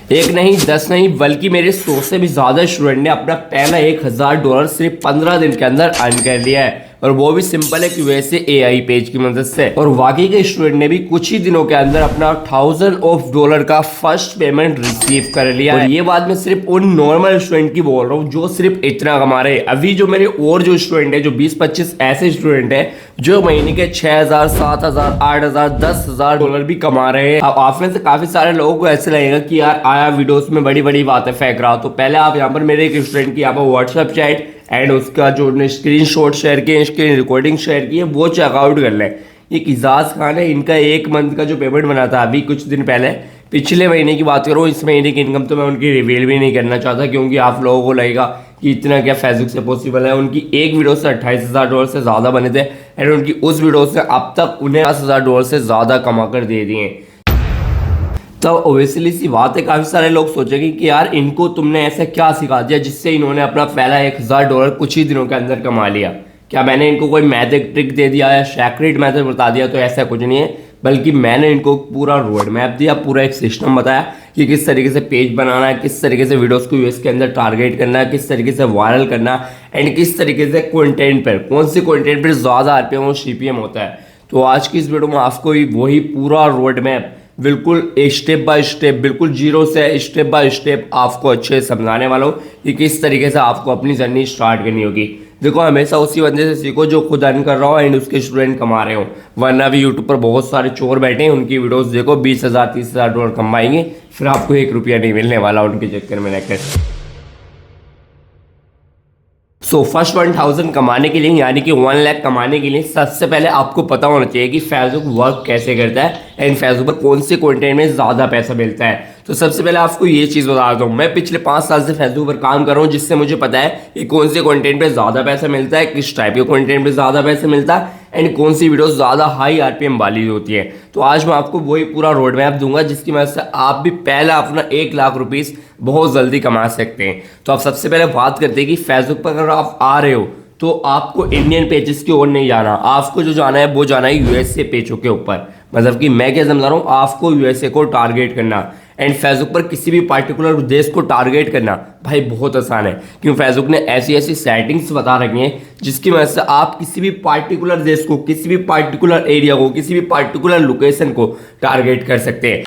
एक नहीं 10 नहीं बल्कि मेरे 100 से भी ज़्यादा स्टूडेंट ने अपना पहला $1000 सिर्फ 15 दिन के अंदर अर्न कर लिया है, और वो भी सिंपल एक यूएसए एआई पेज की मदद से। और बाकी के स्टूडेंट ने भी कुछ ही दिनों के अंदर अपना $1000 का फर्स्ट पेमेंट रिसीव कर लिया। और ये बात मैं सिर्फ उन नॉर्मल स्टूडेंट की बोल रहा हूँ जो सिर्फ इतना कमा रहे हैं। अभी जो मेरे और जो स्टूडेंट है, जो 20-25 ऐसे स्टूडेंट है जो महीने के $6000, $7000, $8000, $10,000 भी कमा रहे हैं। अब आप में से काफी सारे लोगों को ऐसे लगेगा कि यार आया वीडियोस में बड़ी बड़ी बातें फेंक रहा, तो पहले आप यहाँ पर मेरे एक स्टूडेंट की यहाँ पर व्हाट्सएप चैट एंड उसका जो स्क्रीनशॉट शेयर किए, स्क्रीन रिकॉर्डिंग शेयर की है, वो चेकआउट कर लें। ये इजाज खान है, इनका 1 मंथ का जो पेमेंट बना था अभी कुछ दिन पहले, पिछले महीने की बात करूँ, इस महीने की इनकम तो मैं उनकी रिवील भी नहीं करना चाहता, क्योंकि आप लोगों को लगेगा कि इतना क्या फेसबुक से पॉसिबल है। उनकी एक वीडियो से $28,000 से ज़्यादा बने थे, एंड उनकी उस वीडियो से अब तक उन्हें $10,000 से ज़्यादा कमा कर दे दिए। तो ओबियसली सी बात है, काफी सारे लोग सोचेंगे कि यार इनको तुमने ऐसा क्या सिखा दिया जिससे इन्होंने अपना पहला $1000 कुछ ही दिनों के अंदर कमा लिया। क्या मैंने इनको कोई मैजिक ट्रिक दे दिया या सीक्रेट मेथड बता दिया? तो ऐसा कुछ नहीं है, बल्कि मैंने इनको पूरा रोड मैप दिया, पूरा एक सिस्टम बताया कि किस तरीके से पेज बनाना है, किस तरीके से वीडियोस को यूएस के अंदर टारगेट करना है, किस तरीके से वायरल करना, एंड किस तरीके से कंटेंट पर, कौन से कंटेंट पर ज़्यादा आरपीएम और सीपीएम होता है। तो आज की इस वीडियो में आपको वही पूरा रोड मैप बिल्कुल स्टेप बाय स्टेप, बिल्कुल जीरो से स्टेप बाय स्टेप आपको अच्छे से समझाने वाला हूँ कि किस तरीके से आपको अपनी जर्नी स्टार्ट करनी होगी। देखो, हमेशा उसी बंदे से सीखो जो खुद अर्न कर रहा हो एंड उसके स्टूडेंट कमा रहे हो, वरना भी यूट्यूब पर बहुत सारे चोर बैठे हैं, उनकी वीडियोस देखो, $20,000 $30,000 कमाएंगे, फिर आपको $1 नहीं मिलने वाला उनके चक्कर में रहकर। सो फर्स्ट 1000 कमाने के लिए, यानी कि 1 लाख कमाने के लिए, सबसे पहले आपको पता होना चाहिए कि फेसबुक वर्क कैसे करता है एंड फेसबुक पर कौन से कंटेंट में ज़्यादा पैसा मिलता है। तो सबसे पहले आपको ये चीज़ बता दूँ, मैं पिछले 5 साल से फेसबुक पर काम कर रहा हूँ, जिससे मुझे पता है कि कौन से कंटेंट पे ज़्यादा पैसा मिलता है, किस टाइप के कंटेंट पे ज़्यादा पैसा मिलता है, एंड कौन सी वीडियो ज़्यादा हाई आरपीएम वाली होती है। तो आज मैं आपको वही पूरा रोड मैप दूंगा जिसकी वजह से आप भी पहला अपना ₹1,00,000 बहुत जल्दी कमा सकते हैं। तो आप सबसे पहले बात करते हैं कि फेसबुक पर अगर आप आ रहे हो तो आपको इंडियन पेजेस की ओर नहीं जाना, आपको जो जाना है वो जाना है यूएसए पेजों के ऊपर। मतलब कि मैं क्या समझा रहा हूँ, आपको यूएसए को टारगेट करना, एंड फेसबुक पर किसी भी पार्टिकुलर देश को टारगेट करना भाई बहुत आसान है, क्योंकि फेसबुक ने ऐसी ऐसी सेटिंग्स बता रखी हैं जिसकी वजह से आप किसी भी पार्टिकुलर देश को, किसी भी पार्टिकुलर एरिया को, किसी भी पार्टिकुलर लोकेशन को टारगेट कर सकते हैं।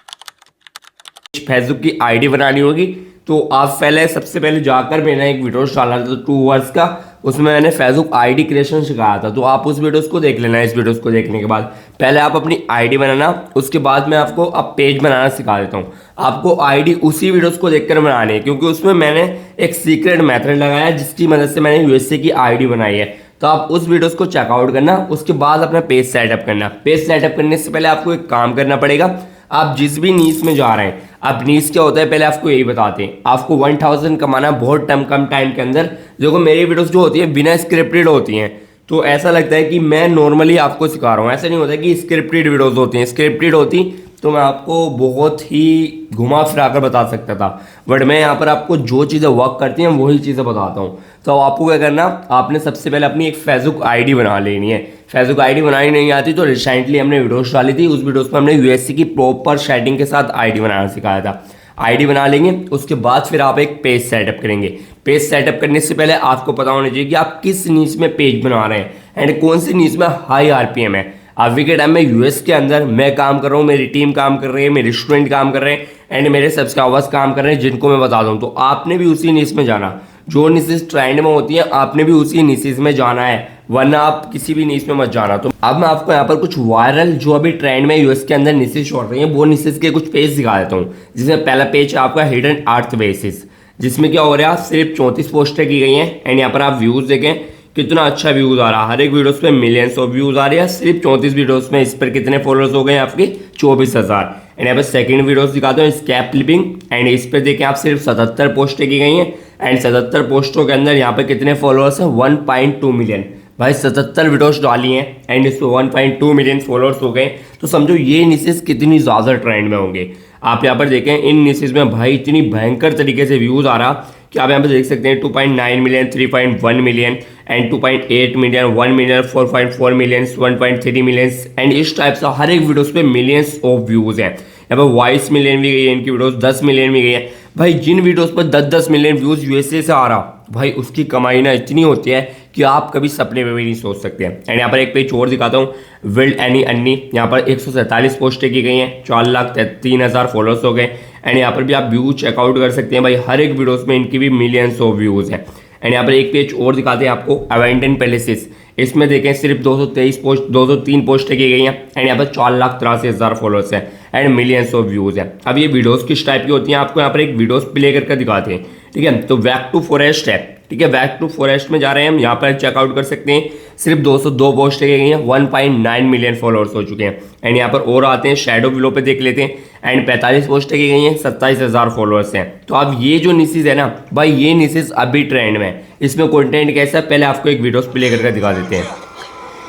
फेसबुक की आईडी बनानी होगी, तो आप पहले सबसे पहले जाकर मैंने एक वीडियो डाला था 2 आवर्स का, उसमें मैंने फेसबुक आईडी क्रिएशन सिखाया था, तो आप उस वीडियोस को देख लेना। इस वीडियोस को देखने के बाद पहले आप अपनी आईडी बनाना, उसके बाद मैं आपको अब पेज बनाना सिखा देता हूँ। आपको आईडी उसी वीडियोस को देखकर बनानी है, क्योंकि उसमें मैंने एक सीक्रेट मेथड लगाया जिसकी मदद से मैंने यूएसए की आईडी बनाई है। तो आप उस वीडियोस को चेकआउट करना, उसके बाद अपना पेज सेटअप करना। पेज सेटअप करने से पहले आपको एक काम करना पड़ेगा, आप जिस भी नीश में जा रहे हैं, अब नीश क्या होता है पहले आपको यही बताते हैं। आपको 1000 कमाना बहुत कम टाइम के अंदर। देखो, मेरी वीडियोस जो होती है बिना स्क्रिप्टेड होती हैं, तो ऐसा लगता है कि मैं नॉर्मली आपको सिखा रहा हूँ, ऐसा नहीं होता कि स्क्रिप्टेड वीडियोस होती हैं। स्क्रिप्टेड होती तो मैं आपको बहुत ही घुमा फिरा कर बता सकता था, बट मैं यहाँ पर आपको जो चीज़ें वर्क करती हैं वही चीज़ें बताता हूँ। तो आपको क्या करना, आपने सबसे पहले अपनी एक फेसबुक आईडी बना लेनी है। फेसबुक आईडी बनानी नहीं आती तो रिसेंटली हमने वीडियोस डाली थी, उस वीडियोस में हमने यूएससी की प्रॉपर सेटिंग के साथ आईडी बनाना सिखाया था। आईडी बना लेंगे, उसके बाद फिर आप एक पेज सेटअप करेंगे। पेज सेटअप करने से पहले आपको पता होना चाहिए कि आप किस नीच में पेज बना रहे हैं एंड कौन सी नीच में हाई आरपीएम है। अभी के टाइम में यूएस के अंदर मैं काम कर रहा हूँ, मेरी टीम काम कर रही है, मेरे स्टूडेंट काम कर रहे हैं, एंड मेरे सब्सक्राइबर्स काम कर रहे हैं, जिनको मैं बता दूँ। तो आपने भी उसी नीच में जाना, जो नीसेस ट्रेंड में होती है आपने भी उसी नीसेस में जाना है, वरना आप किसी भी नीच में मत जाना। तो अब मैं आपको यहाँ पर कुछ वायरल जो अभी ट्रेंड में यूएस के अंदर नीसेस छोड़ रही हैं, वो नीसेस के कुछ पेज दिखा देता हूँ। जिसमें पहला पेज है आपका हिडन अर्थ बेसिस, जिसमें क्या हो रहा है, सिर्फ 34 पोस्टें की गई हैं, एंड यहाँ पर आप व्यूज देखें कितना अच्छा व्यूज आ रहा है। हर एक वीडियोस पे मिलियंस ऑफ व्यूज आ रहे हैं। सिर्फ 34 वीडियोस में इस पर कितने फॉलोअर्स हो गए आपके? 24,000। एंड यहाँ पर सेकंड वीडियोस दिखाते हैं, स्कैप क्लिपिंग, एंड इस पर देखें आप सिर्फ 77 पोस्टें की गई हैं, एंड 77 पोस्टों के अंदर यहाँ पे कितने फॉलोअर्स हैं? 1.2 मिलियन। भाई 77 वीडियोस डाली हैं एंड इस पर 1.2 मिलियन फॉलोअर्स हो गए, तो समझो ये निशेस कितनी ज़्यादा ट्रेंड में होंगे। आप यहाँ पर देखें इन निशेस में भाई इतनी भयंकर तरीके से व्यूज़ आ रहा कि आप यहाँ पर देख सकते हैं 2.9 million, 3.1 million and 2.8 million, 1 million, 4.4 million, 1.3 million, and इस टाइप से हर एक वीडियोस पे मिलियंस ऑफ व्यूज़ हैं। यहाँ पर 22 मिलियन भी गई है इनकी वीडियोस, 10 मिलियन भी गई है। भाई जिन वीडियोस पर 10-10 मिलियन व्यूज यूएसए से आ रहा, भाई उसकी कमाई ना इतनी होती है कि आप कभी सपने में भी नहीं सोच सकते हैं। एंड यहाँ पर एक पेज और दिखाता हूँ, विल्ड एनी अन्नी। यहाँ पर 147 पोस्टें की गई हैं, 4,03,000 फॉलोअर्स हो गए। एंड यहाँ पर भी आप व्यू चेकआउट कर सकते हैं भाई, हर एक वीडियोस में इनकी भी मिलियंस ऑफ व्यूज हैं। एंड यहाँ पर एक पेज और दिखाते हैं आपको, अवेंटन पैलेसेस। इसमें देखें सिर्फ 203 पोस्टें की गई हैं। एंड यहाँ पर 4,83,000 फॉलोअर्स हैं एंड मिलियंस ऑफ व्यूज हैं। अब ये वीडियोस किस टाइप की होती हैं, आपको यहाँ पर एक वीडियोस प्ले करके दिखाते हैं। ठीक है, तो बैक टू फॉरेस्ट है। ठीक है, बैक टू फॉरेस्ट में जा रहे हैं हम, यहाँ पर चेकआउट कर सकते हैं। सिर्फ 202 पोस्टें की गई हैं, 1.9 मिलियन फॉलोअर्स हो चुके हैं। एंड यहाँ पर और आते हैं, शैडो विलो पे देख लेते हैं। एंड 45 पोस्टें की गई हैं, 27,000 फॉलोअर्स हैं। तो अब ये जो निशेस है ना भाई, ये निशेस अभी ट्रेंड में है। इसमें कंटेंट कैसा है, पहले आपको एक वीडियोस प्ले करके दिखा देते हैं।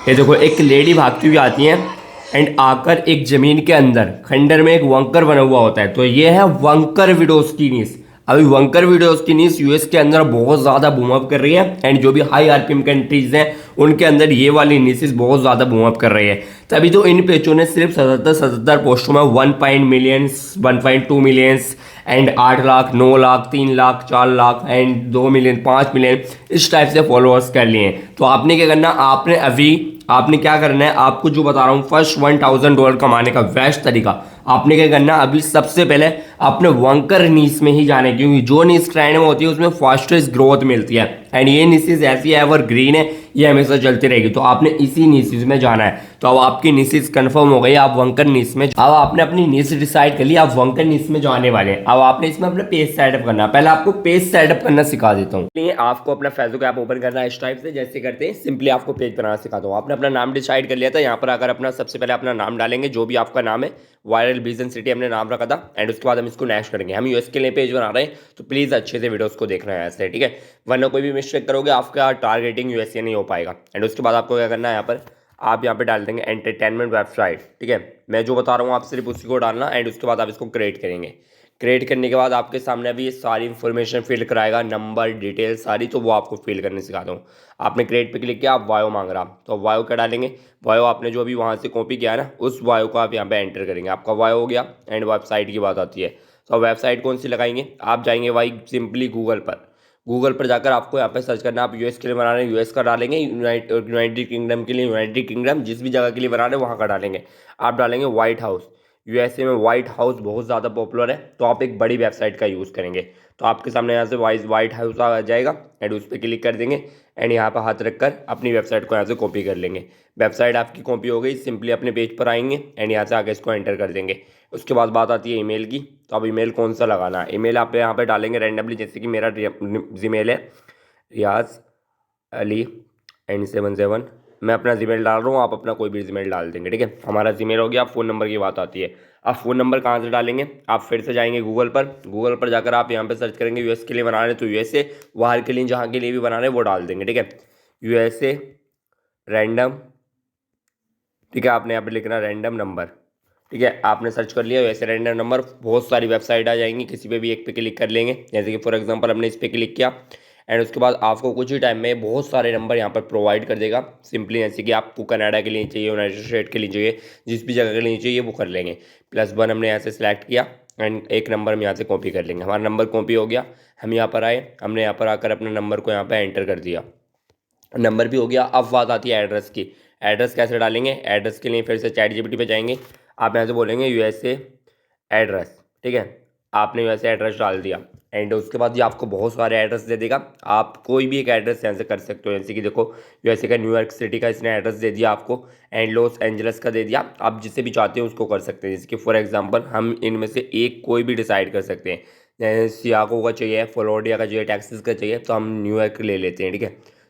ये देखो, एक लेडी भागती हुई आती है एंड आकर एक जमीन के अंदर खंडर में एक वंकर बना हुआ होता है। तो ये है वंकर वीडियोस की नीश। अभी वंकर वीडियोस की नीश यूएस के अंदर बहुत ज़्यादा बूम अप कर रही है। एंड जो भी हाई आरपीएम कंट्रीज हैं उनके अंदर ये वाली नीशेस बहुत ज़्यादा बूम अप कर रही है। तभी तो इन पेजों ने सिर्फ 77 पोस्टों में 1.2 millions and 8 lakh, 9 lakh, 3 lakh, 4 lakh and 2 million, 5 million इस टाइप से फॉलोअर्स कर लिए हैं। तो आपने क्या करना, आपने क्या करना है, आपको जो बता रहा हूँ फर्स्ट $1,000 कमाने का बेस्ट तरीका, आपने क्या करना, अभी सबसे पहले अपने वंकर नीश में ही जाने, क्योंकि जो नीश ट्रेंड में होती है उसमें फास्टेस्ट ग्रोथ मिलती है। एंड ये नीशेस ऐसी एवर ग्रीन है, ये हमेशा चलती रहेगी। तो आपने इसी नीशेस में जाना है। तो अब आपकी नीशेस कंफर्म हो गई, आप वंकर नीश में, अब आपने अपनी नीश डिसाइड कर लिया, आप वंकर नीश में जाने वाले हैं। अब आपने इसमें अपना पेज सेटअप करना है। पहले आपको पेज सेटअप करना सिखा देता हूँ। आपको अपना फेसबुक ऐप ओपन करना है इस टाइप से, जैसे करते हैं। सिंपली आपको पेज बनाना सिखाता हूँ। आपने अपना नाम डिसाइड कर लिया था, यहाँ पर अगर अपना सबसे पहले अपना नाम डालेंगे, जो भी आपका नाम है। वायरल विजन सिटी हमने नाम रखा था। एंड उसके बाद हम इसको नेक्स्ट करेंगे। हम यूएस के लिए पेज बना रहे हैं, तो प्लीज़ अच्छे से वीडियोस को देखना है ऐसे, ठीक है, वरना कोई भी मिस्टेक करोगे आपका टारगेटिंग यूएसए नहीं हो पाएगा। एंड उसके बाद आपको क्या करना है, यहाँ पर आप यहाँ पे डाल देंगे एंटरटेनमेंट वेबसाइट। ठीक है, मैं जो बता रहा हूँ आप सिर्फ उसी को डालना। एंड उसके बाद आप इसको क्रिएट करेंगे। क्रिएट करने के बाद आपके सामने अभी ये सारी इन्फॉर्मेशन फिल कराएगा, नंबर, डिटेल सारी, तो वो आपको फिल करने सिखाता हूँ। आपने क्रिएट पे क्लिक किया, आप वायो मांग रहा, तो वायो क्या डालेंगे, वायो आपने जो भी वहाँ से कॉपी किया है ना, उस वायो को आप यहाँ पे एंटर करेंगे। आपका वायो हो गया। एंड वेबसाइट की बात आती है, तो वेबसाइट कौन सी लगाएंगे, आप जाएंगे भाई सिंपली गूगल पर जाकर आपको यहाँ पे सर्च करना। आप यूएस के लिए बना रहे हैं, यूएस का डालेंगे। यूनाइटेड किंगडम के लिए यूनाइटेड किंगडम, जिस भी जगह के लिए बना रहे हैं वहाँ का डालेंगे। आप डालेंगे व्हाइट हाउस। यूएसए में व्हाइट हाउस बहुत ज़्यादा पॉपुलर है, तो आप एक बड़ी वेबसाइट का यूज़ करेंगे। तो आपके सामने यहाँ से व्हाइट हाउस आ जाएगा। एंड उस पर क्लिक कर देंगे। एंड यहाँ पर हाथ रखकर अपनी वेबसाइट को यहाँ से कॉपी कर लेंगे। वेबसाइट आपकी कॉपी हो गई, सिंपली अपने पेज पर आएंगे। एंड यहाँ से आगे इसको एंटर कर देंगे। उसके बाद बात आती है ईमेल की। तो अब ईमेल कौन सा लगाना है, ईमेल आप यहाँ पे डालेंगे रैंडमली, जैसे कि मेरा जीमेल है रियाज अली एंड 77। मैं अपना जीमेल डाल रहा हूँ, आप अपना कोई भी जीमेल डाल देंगे। ठीक है, हमारा जीमेल हो गया। फ़ोन नंबर की बात आती है। आप फ़ोन नंबर कहाँ से डालेंगे, आप फिर से जाएंगे गूगल पर जाकर आप यहाँ पे सर्च करेंगे यूएस के लिए बना रहे हैं तो यूएसए, बाहर के लिए जहाँ के लिए भी बना रहे हैं वो डाल देंगे। ठीक है, यूएसए रैंडम, ठीक है, आपने यहाँ पे लिखना रैंडम नंबर। ठीक है, आपने सर्च कर लिया वैसे रैंडम नंबर, बहुत सारी वेबसाइट आ जाएंगी, किसी पे भी एक पे क्लिक कर लेंगे। जैसे कि फॉर एग्जांपल हमने इस पे क्लिक किया। एंड उसके बाद आपको कुछ ही टाइम में बहुत सारे नंबर यहाँ पर प्रोवाइड कर देगा। सिंपली जैसे कि आपको कनाडा के लिए चाहिए, यूनाइटेड स्टेट के लिए चाहिए, जिस भी जगह के लिए चाहिए वो कर लेंगे। +1 हमने यहाँ से सिलेक्ट किया। एंड एक नंबर हम यहाँ से कॉपी कर लेंगे। हमारा नंबर कॉपी हो गया। हम यहाँ पर आए, हमने यहाँ पर आकर अपने नंबर को यहाँ पर एंटर कर दिया, नंबर भी हो गया। अब बात आती है एड्रेस की। एड्रेस कैसे डालेंगे, एड्रेस के लिए फिर से ChatGPT पे जाएंगे। आप यहाँ से बोलेंगे यूएसए एड्रेस। ठीक है, आपने यूएसए एड्रेस डाल दिया। एंड उसके बाद ये आपको बहुत सारे एड्रेस दे देगा। आप कोई भी एक एड्रेस यहाँ से कर सकते हो, जैसे कि देखो यूएसए का न्यूयॉर्क सिटी का इसने एड्रेस दे दिया आपको। एंड लॉस एंजल्स का दे दिया। आप जिसे भी चाहते हो उसको कर सकते हैं। जैसे कि फॉर एग्जाम्पल हम इनमें से एक कोई भी डिसाइड कर सकते हैं। जैसे सियागो का चाहिए, फ्लोरिडा का चाहिए, टेक्सास का चाहिए, तो हम न्यूयॉर्क ले लेते हैं। ठीक है,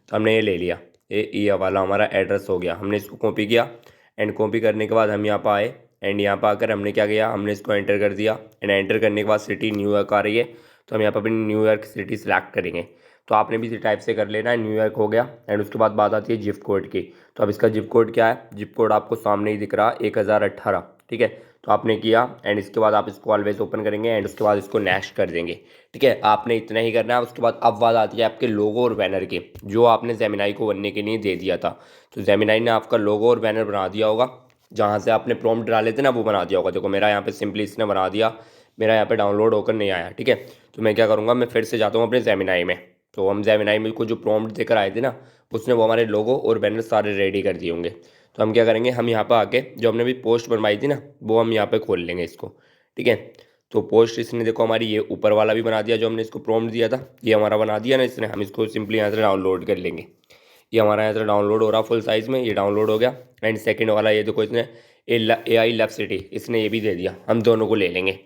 तो हमने ये ले लिया। ये वाला हमारा एड्रेस हो गया। हमने इसको कॉपी किया। एंड कॉपी करने के बाद हम यहाँ पर आए। एंड यहाँ पर आकर हमने क्या किया, हमने इसको एंटर कर दिया। एंड एंटर करने के बाद सिटी न्यूयॉर्क आ रही है, तो हम यहाँ पर अपनी न्यूयॉर्क सिटी सिलेक्ट करेंगे। तो आपने भी इसी टाइप से कर लेना है। न्यूयॉर्क हो गया। एंड उसके बाद बात आती है जिप कोड की। तो अब इसका जिप कोड क्या है, जिप कोड आपको सामने ही दिख रहा, 1018। ठीक है, तो आपने किया। एंड इसके बाद आप इसको ऑलवेज ओपन करेंगे। एंड उसके बाद इसको नेक्स्ट कर देंगे। ठीक है, आपने इतना ही करना है। उसके बाद अब बात आती है आपके लोगो और बैनर की, जो आपने जेमिनाई को बनने के लिए दे दिया था। तो जेमिनाई ने आपका लोगो और बैनर बना दिया होगा। जहाँ से आपने प्रॉम्प्ट डाले थे ना वो बना दिया होगा। देखो मेरा यहाँ पे सिंपली इसने बना दिया, मेरा यहाँ पे डाउनलोड होकर नहीं आया, ठीक है। तो मैं क्या करूँगा, मैं फिर से जाता हूँ अपने जेमिनाई में। तो हम जेमिनाई में को जो प्रॉम्प्ट देकर आए थे ना, उसने वो हमारे लोगो और बैनर सारे रेडी कर दिए होंगे। तो हम क्या करेंगे, हम यहाँ पर आके जो हमने भी पोस्ट बनवाई थी ना, वो हम यहाँ पे खोल लेंगे इसको, ठीक है। तो पोस्ट इसने देखो हमारी ये ऊपर वाला भी बना दिया, जो हमने इसको प्रॉम्प्ट दिया था ये हमारा बना दिया ना इसने। हम इसको सिंपली यहाँ से डाउनलोड कर लेंगे। ये हमारा यहाँ से डाउनलोड हो रहा फुल साइज़ में, ये डाउनलोड हो गया। एंड सेकंड वाला ये देखो इसने AI लव सिटी इसने ये भी दे दिया, हम दोनों को ले लेंगे।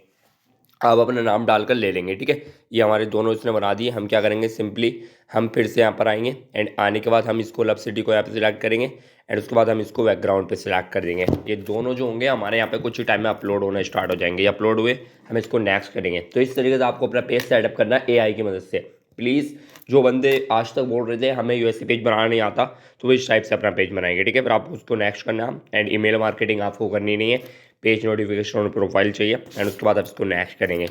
आप अपना नाम डालकर ले लेंगे, ठीक है। ये हमारे दोनों इसने बना दिए। हम क्या करेंगे, सिंपली हम फिर से यहाँ पर आएंगे एंड आने के बाद हम इसको लव सिटी को यहाँ पे सिलेक्ट करेंगे एंड उसके बाद हम इसको बैकग्राउंड पे सिलेक्ट कर देंगे। ये दोनों जो होंगे हमारे यहाँ पे कुछ ही टाइम में अपलोड होना स्टार्ट हो जाएंगे। ये अपलोड हुए हम इसको नेक्स्ट करेंगे। तो इस तरीके से आपको अपना पेज सेटअप करना है AI की मदद से। प्लीज़ जो बंदे आज तक बोल रहे थे हमें यूएसए पेज बनाना नहीं आता, तो वो इस टाइप से अपना पेज बनाएंगे, ठीक है। फिर आपको उसको नेक्स्ट करना है एंड ईमेल मार्केटिंग आपको करनी नहीं है, पेज नोटिफिकेशन और प्रोफाइल चाहिए एंड उसके बाद आप इसको नेक्स्ट करेंगे।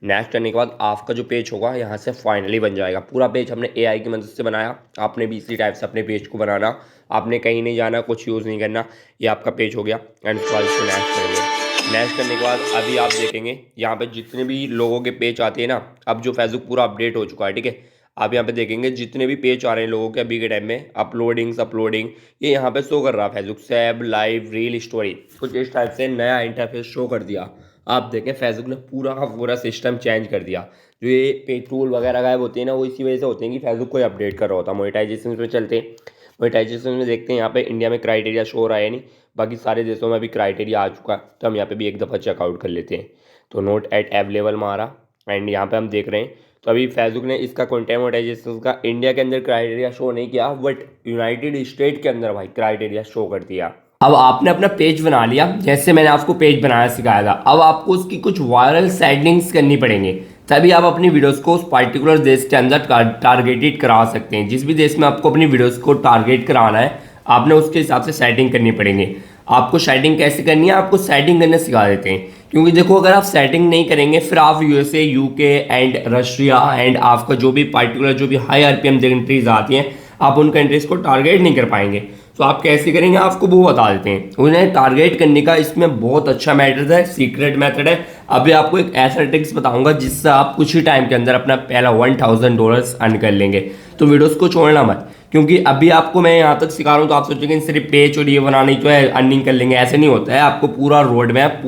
नेक्स्ट करने के बाद आपका जो पेज होगा यहाँ से फाइनली बन जाएगा। पूरा पेज हमने AI की मदद से बनाया, आपने भी इसी टाइप से अपने पेज को बनाना। आपने कहीं नहीं जाना, कुछ यूज़ नहीं करना, ये आपका पेज हो गया एंड उसके बाद इसको नेक्स्ट करेंगे। नेक्स्ट करने के बाद अभी आप देखेंगे यहाँ पे जितने भी लोगों के पेज आते हैं ना, अब जो फेसबुक पूरा अपडेट हो चुका है, ठीक है। आप यहाँ पे देखेंगे जितने भी पेज आ रहे हैं लोगों के अभी के टाइम में, अपलोडिंग ये यहाँ पे शो कर रहा है फेसबुक सैब लाइव रील स्टोरी, कुछ इस टाइप से नया इंटरफेस शो कर दिया। आप देखें फेसबुक ने पूरा का पूरा सिस्टम चेंज कर दिया। जो ये पेज टूल वगैरह गायब होते हैं ना, वो इसी वजह से होते हैं कि फेसबुक कोई अपडेट कर रहा होता है। मोनेटाइजेशन में चलते हैं, मोनेटाइजेशन में देखते हैं यहाँ पे इंडिया में क्राइटेरिया शो हो रहा है नहीं, बाकी सारे देशों में भी क्राइटेरिया आ चुका है। तो हम यहाँ पे भी एक दफ़ा चेकआउट कर लेते हैं। तो नोट एट अवेलेबल में आ रहा एंड यहाँ पे हम देख रहे हैं। तो अभी फेसबुक ने इसका कंटेंट मोनेटाइजेशन का इंडिया के अंदर क्राइटेरिया शो नहीं किया, बट यूनाइटेड स्टेट के अंदर भाई क्राइटेरिया शो कर दिया। अब आपने अपना पेज बना लिया, जैसे मैंने आपको पेज बनाना सिखाया था। अब आपको उसकी कुछ वायरल सेटिंग्स करनी पड़ेंगे, तभी आप अपनी वीडियोस को उस पर्टिकुलर देश के अंदर टारगेटेड करा सकते हैं। जिस भी देश में आपको अपनी वीडियोस को टारगेट कराना है, आपने उसके हिसाब से सेटिंग करनी पड़ेंगे। आपको सेटिंग कैसे करनी है, आपको सेटिंग करने सिखा देते हैं। क्योंकि देखो अगर आप सेटिंग नहीं करेंगे, फिर आप USA UK and Russia and आपका जो भी पर्टिकुलर जो भी हाई RPM कंट्रीज आती हैं, आप उन कंट्रीज को टारगेट नहीं कर पाएंगे। तो आप कैसे करेंगे, आपको वो बता देते हैं। उन्हें टारगेट करने का इसमें बहुत अच्छा मेथड है, सीक्रेट मेथड है। अभी आपको एक ऐसा ट्रिक्स बताऊंगा जिससे आप कुछ ही टाइम के अंदर अपना पहला $1000 अर्न कर लेंगे। तो वीडियोस को छोड़ना मत, क्योंकि अभी आपको मैं यहाँ तक सिखा रहा हूँ तो आप सोचेंगे सिर्फ पेज और ये बनाने जो है अर्निंग कर लेंगे, ऐसे नहीं होता है। आपको पूरा रोड मैप,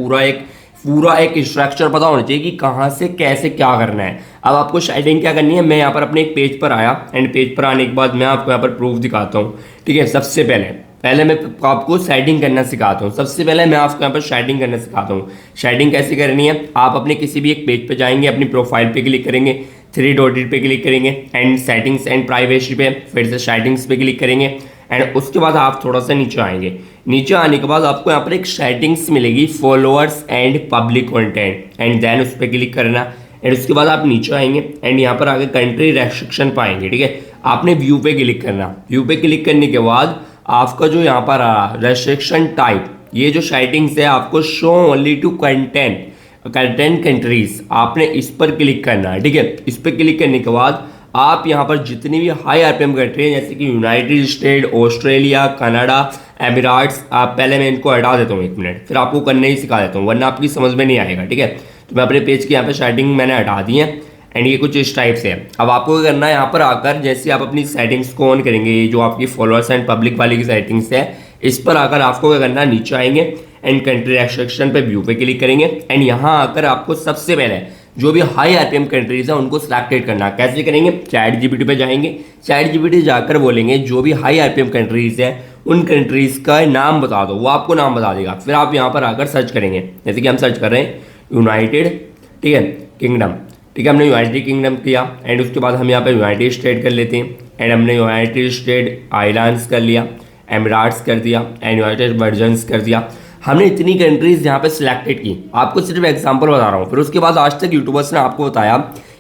पूरा एक स्ट्रक्चर पता होना चाहिए कि कहाँ से कैसे क्या करना है। अब आपको सेटिंग क्या करनी है, मैं यहाँ पर अपने एक पेज पर आया एंड पेज पर आने के बाद मैं आपको यहाँ पर प्रूफ दिखाता हूँ, ठीक है। सबसे पहले मैं आपको सेटिंग करना सिखाता हूँ। सबसे पहले मैं आपको यहाँ पर सेटिंग करना सिखाता हूँ। सेटिंग कैसे करनी है, आप अपने किसी भी एक पेज पर जाएंगे, अपनी प्रोफाइल पे क्लिक करेंगे, 3 डॉटेड पे क्लिक करेंगे एंड सेटिंग्स एंड प्राइवेसी पे, फिर से सेटिंग्स पे क्लिक करेंगे एंड उसके बाद आप थोड़ा सा नीचे आएंगे। नीचे आने के बाद आपको यहाँ पर एक सेटिंग्स मिलेगी, followers and public content, and then उस पर क्लिक करना एंड उसके बाद आप नीचे आएंगे एंड यहाँ पर आगे कंट्री रेस्ट्रिक्शन पाएंगे, ठीक है। आपने व्यू पे क्लिक करना। व्यू पे क्लिक करने के बाद आपका जो यहाँ पर आ रहा रेस्ट्रिक्शन टाइप, ये जो सेटिंग्स है आपको show only to content countries, आपने इस पर क्लिक करना है, ठीक है। इस पर क्लिक करने के बाद आप यहाँ पर जितनी भी हाई RPM कंट्री है, जैसे कि United state, Australia, Canada, Emirates, आप पहले मैं इनको हटा देता हूँ 1 मिनट, फिर आपको करने ही सिखा देता हूँ, वरना आपकी समझ में नहीं आएगा, ठीक है। तो मैं अपने पेज की यहाँ पे सेटिंग मैंने हटा दी है एंड ये कुछ इस टाइप से है। अब आपको क्या करना है, यहाँ पर आकर जैसे आप अपनी सेटिंग्स को ऑन करेंगे, ये जो आपकी फॉलोअर्स एंड पब्लिक वाली की सेटिंग्स है, इस पर आकर आपको क्या करना है, नीचे आएंगे एंड कंट्री रेस्ट्रिक्शन पे व्यू पे क्लिक करेंगे एंड यहाँ आकर आपको सबसे पहले जो भी हाई RPM कंट्रीज है उनको सिलेक्टेड करना। कैसे करेंगे, ChatGPT पे जाएंगे, ChatGPT जाकर बोलेंगे जो भी हाई RPM कंट्रीज है उन कंट्रीज का नाम बता दो, वो आपको नाम बता देगा। फिर आप यहाँ पर आकर सर्च करेंगे, जैसे कि हम सर्च कर रहे हैं यूनाइटेड, ठीक है, किंगडम, ठीक है। हमने यूनाइटेड किंगडम किया एंड उसके बाद हम यहाँ पर यूनाइटेड स्टेट कर लेते हैं एंड हमने यूनाइटेड स्टेट आइलैंड्स कर लिया, एमिरेट्स कर दिया एंड यूनाइटेड वर्जन्स कर दिया। हमने इतनी कंट्रीज यहाँ पे सिलेक्टेड की, आपको सिर्फ एग्जांपल बता रहा हूँ। फिर उसके बाद आज तक यूट्यूबर्स ने आपको बताया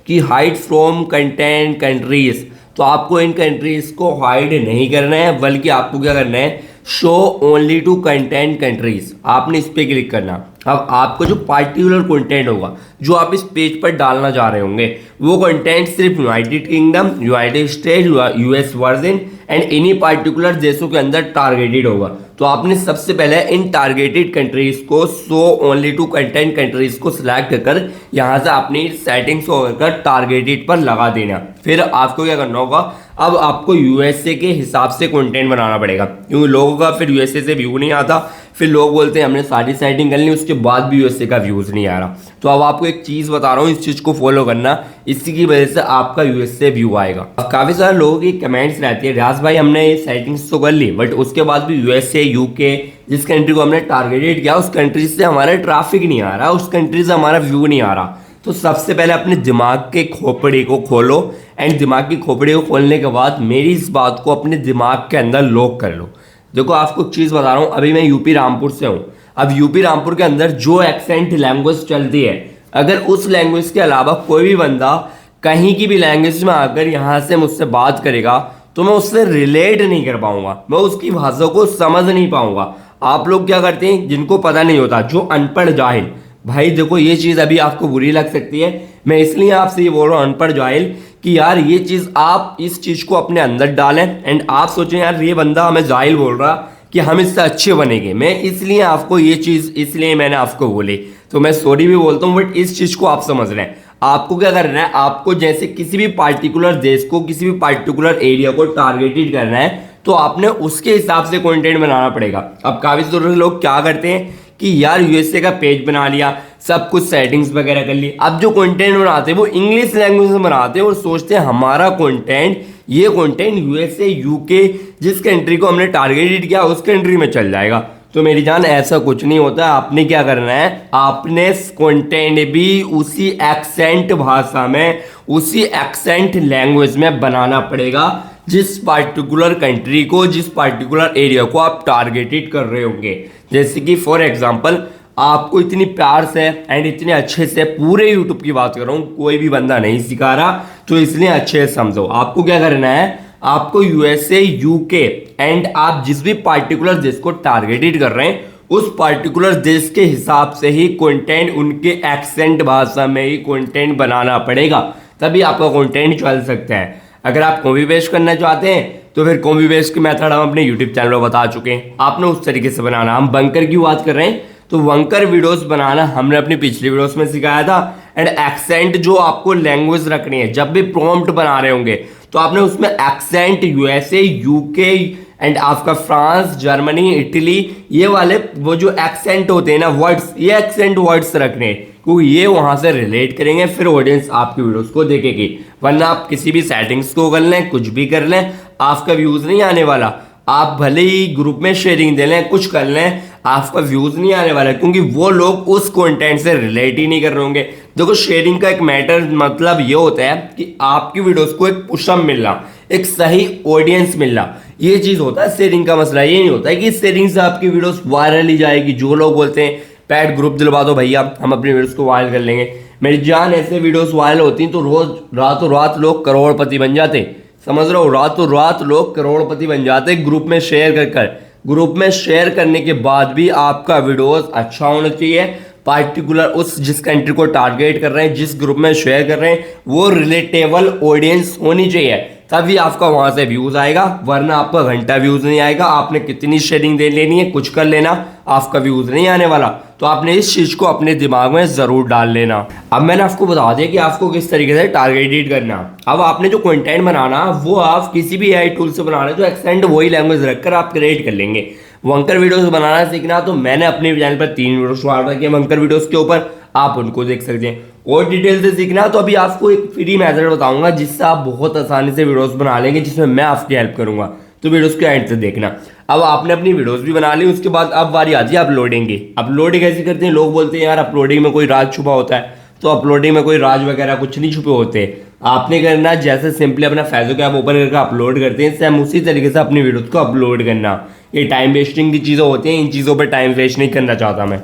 कि हाइड फ्रॉम कंटेंट कंट्रीज, तो आपको इन कंट्रीज को हाइड नहीं करना है, बल्कि आपको क्या करना है, show only to content countries, आपने इस पर क्लिक करना। अब आपको जो पार्टिकुलर कंटेंट होगा जो आप इस पेज पर डालना चाह रहे होंगे वो कंटेंट सिर्फ United Kingdom, United State, US version and इन्हीं पार्टिकुलर देशों के अंदर टारगेटेड होगा। तो आपने सबसे पहले इन टारगेटेड कंट्रीज को show only to content countries को सिलेक्ट कर यहाँ से अपनी सेटिंग्स को कर टारगेटेड पर लगा देना। फिर आपको क्या करना होगा, अब आपको यूएसए के हिसाब से कंटेंट बनाना पड़ेगा, क्योंकि लोगों का फिर यूएसए से व्यू नहीं आता, फिर लोग बोलते हैं हमने सारी सेटिंग कर ली उसके बाद भी यूएसए का व्यूज नहीं आ रहा। तो अब आपको एक चीज़ बता रहा हूँ, इस चीज़ को फॉलो करना, इसी की वजह से आपका यूएसए व्यू आएगा। अब काफ़ी सारे लोगों की कमेंट्स रहती है, रियाज भाई हमने ये सेटिंग्स तो कर ली बट उसके बाद भी यूएसए, यूके, जिस कंट्री को हमने टारगेटेड किया उस कंट्री से हमारा ट्रैफिक नहीं आ रहा, उस कंट्री से हमारा व्यू नहीं आ रहा। तो सबसे पहले अपने दिमाग के खोपड़ी को खोलो एंड दिमाग की खोपड़ी को खोलने के बाद मेरी इस बात को अपने दिमाग के अंदर लॉक कर लो। देखो आपको एक चीज़ बता रहा हूँ, अभी मैं यूपी रामपुर से हूँ। अब यूपी रामपुर के अंदर जो एक्सेंट लैंग्वेज चलती है, अगर उस लैंग्वेज के अलावा कोई भी बंदा कहीं की भी लैंग्वेज में आकर यहाँ से मुझसे बात करेगा तो मैं उससे रिलेट नहीं कर पाऊंगा, मैं उसकी भाषा को समझ नहीं पाऊंगा। आप लोग क्या करते हैं, जिनको पता नहीं होता, जो अनपढ़ जाहिल, भाई देखो ये चीज़ अभी आपको बुरी लग सकती है, मैं इसलिए आपसे ये बोल रहा हूँ अनपढ़ जाहिल कि यार ये चीज़ आप इस चीज़ को अपने अंदर डालें एंड आप सोचें यार ये बंदा हमें जाहिल बोल रहा कि हम इससे अच्छे बनेंगे। मैं इसलिए आपको ये चीज़, इसलिए मैंने आपको बोली, तो मैं सॉरी भी बोलता हूँ बट इस चीज़ को आप समझ रहे हैं। आपको क्या करना है, आपको जैसे किसी भी पार्टिकुलर देश को, किसी भी पार्टिकुलर एरिया को टारगेटेड करना है तो आपने उसके हिसाब से कंटेंट बनाना पड़ेगा। अब काफ़ी सारे लोग क्या करते हैं कि यार यूएसए का पेज बना लिया, सब कुछ सेटिंग्स वगैरह कर ली, अब जो कंटेंट बनाते हैं वो इंग्लिश लैंग्वेज में बनाते हैं और सोचते हैं हमारा कंटेंट, ये कंटेंट यूएसए, यूके, जिस कंट्री को हमने टारगेटेड किया उस कंट्री में चल जाएगा। तो मेरी जान ऐसा कुछ नहीं होता। आपने क्या करना है, आपने कंटेंट भी उसी एक्सेंट भाषा में, उसी एक्सेंट लैंग्वेज में बनाना पड़ेगा जिस पार्टिकुलर कंट्री को, जिस पार्टिकुलर एरिया को आप टारगेटेड कर रहे होंगे। जैसे कि फॉर एग्जांपल आपको इतनी प्यार से एंड इतने अच्छे से, पूरे यूट्यूब की बात कर रहा हूँ, कोई भी बंदा नहीं सिखा रहा, तो इसलिए अच्छे से समझो। आपको क्या करना है, आपको यूएसए, यूके एंड आप जिस भी पार्टिकुलर देश को टारगेटेड कर रहे हैं उस पार्टिकुलर देश के हिसाब से ही कंटेंट, उनके एक्सेंट भाषा में ही कंटेंट बनाना पड़ेगा, तभी आपका कंटेंट चल सकता है। अगर आप कॉपी पेस्ट करना चाहते हैं तो फिर कॉपी पेस्ट की मेथड हम अपने यूट्यूब चैनल पर बता चुके हैं, आपने उस तरीके से बनाना। हम बंकर की बात कर रहे हैं तो बंकर वीडियोस बनाना हमने अपनी पिछली वीडियोस में सिखाया था। एंड एक्सेंट जो आपको लैंग्वेज रखनी है, जब भी प्रॉम्प्ट बना रहे होंगे तो आपने उसमें एक्सेंट यूएसए, यूके एंड आपका फ्रांस, जर्मनी, इटली, ये वाले वो जो एक्सेंट होते हैं ना वर्ड्स, ये एक्सेंट वर्ड्स रखने हैं क्योंकि ये वहां से रिलेट करेंगे, फिर ऑडियंस आपकी वीडियोस को देखेगी। वरना आप किसी भी सेटिंग्स को कर लें, कुछ भी कर लें, आपका व्यूज नहीं आने वाला। आप भले ही ग्रुप में शेयरिंग दे लें, कुछ कर लें, आपका व्यूज नहीं आने वाला क्योंकि वो लोग उस कंटेंट से रिलेट ही नहीं कर रहे होंगे। देखो शेयरिंग का एक मैटर मतलब ये होता है कि आपकी वीडियोस को एक पुशअप मिलना, एक सही ऑडियंस मिलना, ये चीज होता है शेयरिंग का मसला। ये नहीं होता है कि शेयरिंग से आपकी वीडियोस वायरल ही जाएगी। जो लोग बोलते हैं पैड ग्रुप दिलवा दो भैया, हम अपनी वीडियोस को वायरल कर लेंगे, मेरी जान ऐसे वीडियोस वायरल होती तो रोज रातों रात लोग करोड़पति बन जाते। समझ रहे हो, रातों रात लोग करोड़पति बन जाते ग्रुप में शेयर कर। ग्रुप में शेयर करने के बाद भी आपका वीडियोस अच्छा होना चाहिए, पार्टिकुलर उस जिस कंट्री को टारगेट कर रहे हैं, जिस ग्रुप में शेयर कर रहे हैं, वो रिलेटेबल ऑडियंस होनी चाहिए, तभी आपका वहां से व्यूज आएगा। वरना आपका घंटा व्यूज नहीं आएगा। आपने कितनी शेयरिंग दे लेनी है, कुछ कर लेना, आपका व्यूज नहीं आने वाला। तो आपने इस चीज को अपने दिमाग में जरूर डाल लेना। अब मैंने आपको बता दिया कि आपको किस तरीके से टारगेटेड करना। अब आपने जो कंटेंट बनाना वो आप किसी भी एआई टूल से बना रहे तो एक्सेंट वही लैंग्वेज रखकर आप क्रिएट कर लेंगे। वंकर वीडियोस बनाना सीखना तो मैंने अपने चैनल पर 3 वीडियोस डाल रखे हैं वंकर वीडियोस के ऊपर, आप उनको देख सकते हैं। और डिटेल से सीखना तो अभी आपको एक फ्री मेथड बताऊंगा जिससे आप बहुत आसानी से वीडियोस बना लेंगे, जिसमें मैं आपकी हेल्प करूंगा। तो वीडियोस के एंड से देखना। अब आपने अपनी वीडियोस भी बना ली, उसके बाद अब बारी आती है अपलोडिंग की। अपलोडिंग कैसे करते हैं, लोग बोलते हैं यार अपलोडिंग में कोई राज छुपा होता है, तो अपलोडिंग में कोई राज वगैरह कुछ नहीं छुपे होते। आपने करना जैसे सिंपली अपना फेसबुक ऐप ओपन करके अपलोड करते हैं, सेम उसी तरीके से अपनी वीडियोस को अपलोड करना। ये टाइम वेस्टिंग की चीज़ें होती हैं, इन चीज़ों पर टाइम वेस्ट नहीं करना चाहता मैं।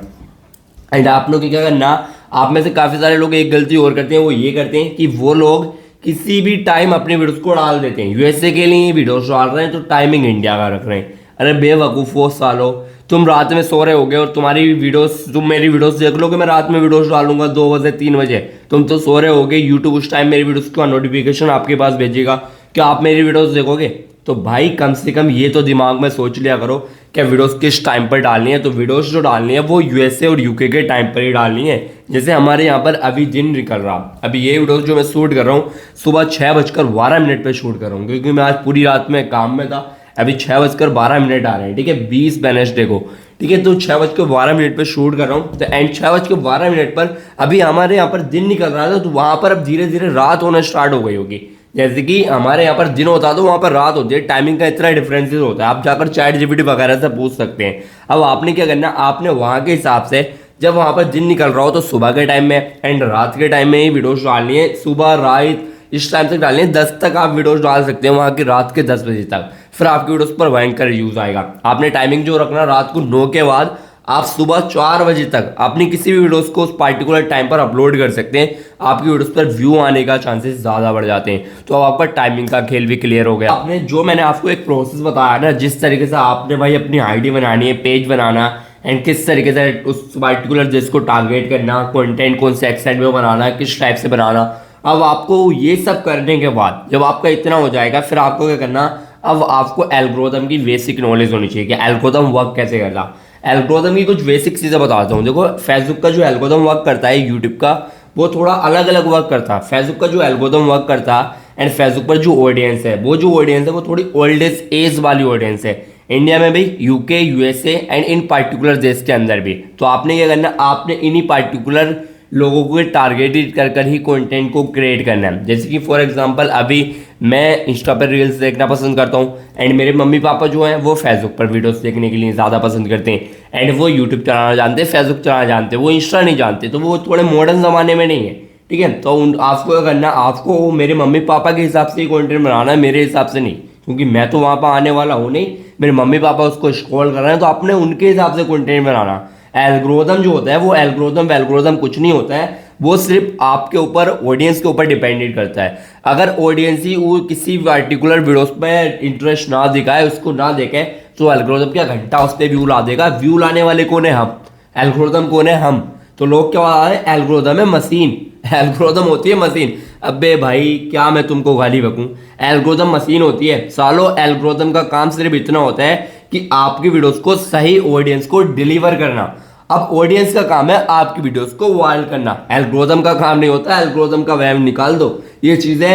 एंड आप लोग क्या करना, आप में से काफ़ी सारे लोग एक गलती और करते हैं, वो ये करते हैं कि वो लोग किसी भी टाइम अपनी वीडियोस को डाल देते हैं। यूएसए के लिए वीडियोस डाल रहे हैं तो टाइमिंग इंडिया का रख रहे हैं। अरे बेवकूफ़ो सालो, तुम रात में सो रहे होगे और तुम्हारी वीडियोस, तुम मेरी वीडियोस देख लो कि मैं रात में वीडियोस डालूंगा 2 बजे 3 बजे, तुम तो सो रहे होगे, यूट्यूब उस टाइम मेरी वीडियोस का नोटिफिकेशन आपके पास भेजेगा, क्या आप मेरी वीडियोस देखोगे? तो भाई कम से कम ये तो दिमाग में सोच लिया करो कि वीडियोस किस टाइम पर डालनी है। तो वीडियोस जो डालनी है वो यूएसए और यूके के टाइम पर ही डालनी है। जैसे हमारे यहाँ पर अभी दिन निकल रहा, अभी ये वीडियोस जो मैं शूट कर रहा हूँ सुबह 6:12 पर शूट कर रहा हूँ, क्योंकि मैं आज पूरी रात में काम में था। अभी 6:12 आ रहे हैं, ठीक है, 20 वेडनेसडे को, ठीक है। तो 6:12 पे शूट कर रहा हूँ, तो एंड 6:12 पर अभी हमारे यहाँ पर दिन निकल रहा था, तो वहां पर अब धीरे धीरे रात होना स्टार्ट हो गई होगी। जैसे कि हमारे यहाँ पर दिन होता है तो वहां पर रात होती है, टाइमिंग का इतना डिफरेंसेस होता है। आप जाकर चैट जीपीटी वगैरह से पूछ सकते हैं। अब आपने क्या करना, आपने वहां के हिसाब से जब वहां पर दिन निकल रहा हो तो सुबह के टाइम में एंड रात के टाइम में ही वीडियोस डालनी है। सुबह रात इस टाइम तक डालनी है, 10 तक आप वीडियोस डाल सकते हैं, वहां की रात के 10 बजे तक, फिर आपकी वीडियोस पर भयंकर यूज आएगा। आपने टाइमिंग जो रखना रात को 9 के बाद आप सुबह 4 बजे तक अपनी किसी भी वीडियोस को उस पार्टिकुलर टाइम पर अपलोड कर सकते हैं। आपकी वीडियोस पर व्यू आने का चांसेस ज़्यादा बढ़ जाते हैं। तो अब आपका टाइमिंग का खेल भी क्लियर हो गया। आपने जो मैंने आपको एक प्रोसेस बताया ना, जिस तरीके से आपने भाई अपनी आईडी बनानी है, पेज बनाना एंड किस तरीके से उस पार्टिकुलर जिसको टारगेट करना, कंटेंट कौन से एक्सेंट में बनाना, किस टाइप से बनाना, अब आपको ये सब करने के बाद जब आपका इतना हो जाएगा, फिर आपको क्या करना, अब आपको एल्गोरिथम की बेसिक नॉलेज होनी चाहिए कि एल्गोरिथम वर्क कैसे करता। एल्गोरिथम की कुछ बेसिक चीज़ें बताता हूँ। देखो, फेसबुक का जो एल्गोरिथम वर्क करता है, यूट्यूब का वो थोड़ा अलग अलग वर्क करता है। फेसबुक का जो एल्गोरिथम वर्क करता है एंड फेसबुक पर जो ऑडियंस है, वो जो ऑडियंस है वो थोड़ी ओल्डेस्ट एज वाली ऑडियंस है। इंडिया में भी, UK, USA and in particular देश के अंदर भी। तो आपने क्या करना, आपने इन्हीं पार्टिकुलर लोगों को टारगेटेड कर कर ही कंटेंट को क्रिएट करना है। जैसे कि फॉर एग्जांपल अभी मैं इंस्टा पर रील्स देखना पसंद करता हूँ एंड मेरे मम्मी पापा जो हैं वो फेसबुक पर वीडियोस देखने के लिए ज़्यादा पसंद करते हैं एंड वो यूट्यूब चलाना जानते हैं, फेसबुक चलाना जानते हैं, वो इंस्टा नहीं जानते, तो वो थोड़े मॉडर्न ज़माने में नहीं है, ठीक है। तो आपको क्या करना, आपको मेरे मम्मी पापा के हिसाब से ही कॉन्टेंट बनाना है, मेरे हिसाब से नहीं, क्योंकि मैं तो वहाँ पर आने वाला हूँ नहीं, मेरे मम्मी पापा उसको स्क्रॉल कर रहे हैं, तो आपने उनके हिसाब से कॉन्टेंट बनाना। एल्गोरिथम जो होता है वो एल्गोरिथम कुछ नहीं होता है, वो सिर्फ आपके ऊपर, ऑडियंस के ऊपर डिपेंडेंट करता है। अगर ऑडियंस ही वो किसी पर्टिकुलर वीडियोस में इंटरेस्ट ना दिखाए, उसको ना देखे, तो एल्गोरिथम क्या घंटा उस पर व्यू ला देगा। व्यू लाने वाले कौन है? हम। एल्गोरिथम कौन है? हम। तो लोग क्या बता रहे हैं, एल्गोरिथम है मशीन, एल्गोरिथम होती है मशीन। अबे भाई क्या मैं तुमको गाली बकूं, एल्गोरिथम मशीन होती है सालो। एल्गोरिथम का काम सिर्फ इतना होता है कि आपकी वीडियोस को सही ऑडियंस को डिलीवर करना। अब ऑडियंस का काम है आपकी वीडियोस को वायरल करना, एल्गोरिथम का काम नहीं होता। एल्गोरिथम का वहम निकाल दो। ये चीजें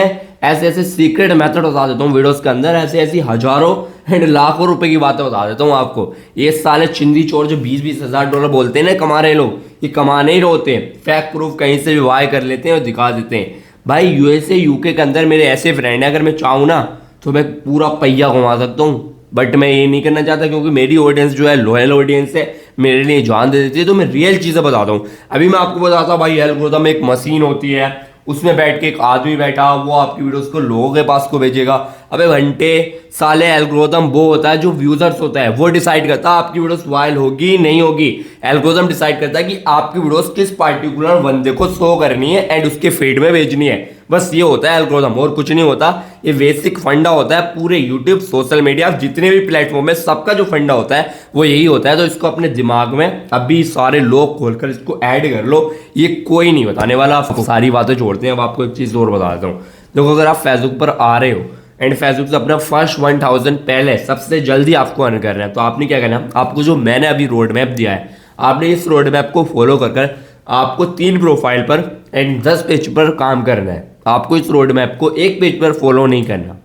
ऐसे ऐसे सीक्रेट मेथड बता देता हूँ वीडियोस के अंदर, ऐसे ऐसी हजारों एंड लाखों रुपए की बातें बता देता हूँ आपको। ये साले चिंदी चोर जो 20-20 हजार डॉलर बोलते हैं ना कमा रहे लोग, ये कमाने ही होते हैं, फेक प्रूफ कहीं से भी वाय कर लेते हैं और दिखा देते हैं। भाई यूएसए यूके के अंदर मेरे ऐसे फ्रेंड है, अगर मैं चाहूँ ना तो मैं पूरा पहिया घुमा सकता हूँ, बट मैं ये नहीं करना चाहता क्योंकि मेरी ऑडियंस जो है लॉयल ऑडियंस है, मेरे लिए जान दे देती है। तो मैं रियल चीज़ें बताता हूँ। अभी मैं आपको बताता हूँ भाई, एल्गोरिथम एक मशीन होती है, उसमें बैठ के एक आदमी बैठा, वो आपकी वीडियोस को लोगों के पास को भेजेगा। अबे घंटे साले, एल्गोरिथम वो होता है जो यूजर्स होता है, वो डिसाइड करता है आपकी वीडियोस वायरल होगी नहीं होगी। एल्गोरिथम डिसाइड करता है कि आपकी वीडियोस किस पार्टिकुलर बंदे को शो करनी है एंड उसके फीड में भेजनी है। बस ये होता है एल्गोरिथम, और कुछ नहीं होता। ये बेसिक फंडा होता है पूरे यूट्यूब, सोशल मीडिया, जितने भी प्लेटफॉर्म है, सबका जो फंडा होता है वो यही होता है। तो इसको अपने दिमाग में अभी सारे लोग खोलकर इसको ऐड कर लो, ये कोई नहीं बताने वाला आपको। सारी बातें छोड़ते हैं, अब आपको एक चीज़ और बता देता हूँ। देखो, अगर आप फेसबुक पर आ रहे हो एंड फेसबुक से अपना फर्स्ट 1000 पहले सबसे जल्दी आपको अर्न करना है, तो आपने क्या करना है, आपको जो मैंने अभी रोड मैप दिया है, आपने इस रोड मैप को फॉलो कर आपको 3 प्रोफाइल पर एंड 10 पेज पर काम करना है। आपको इस रोड मैप को एक पेज पर फॉलो नहीं करना।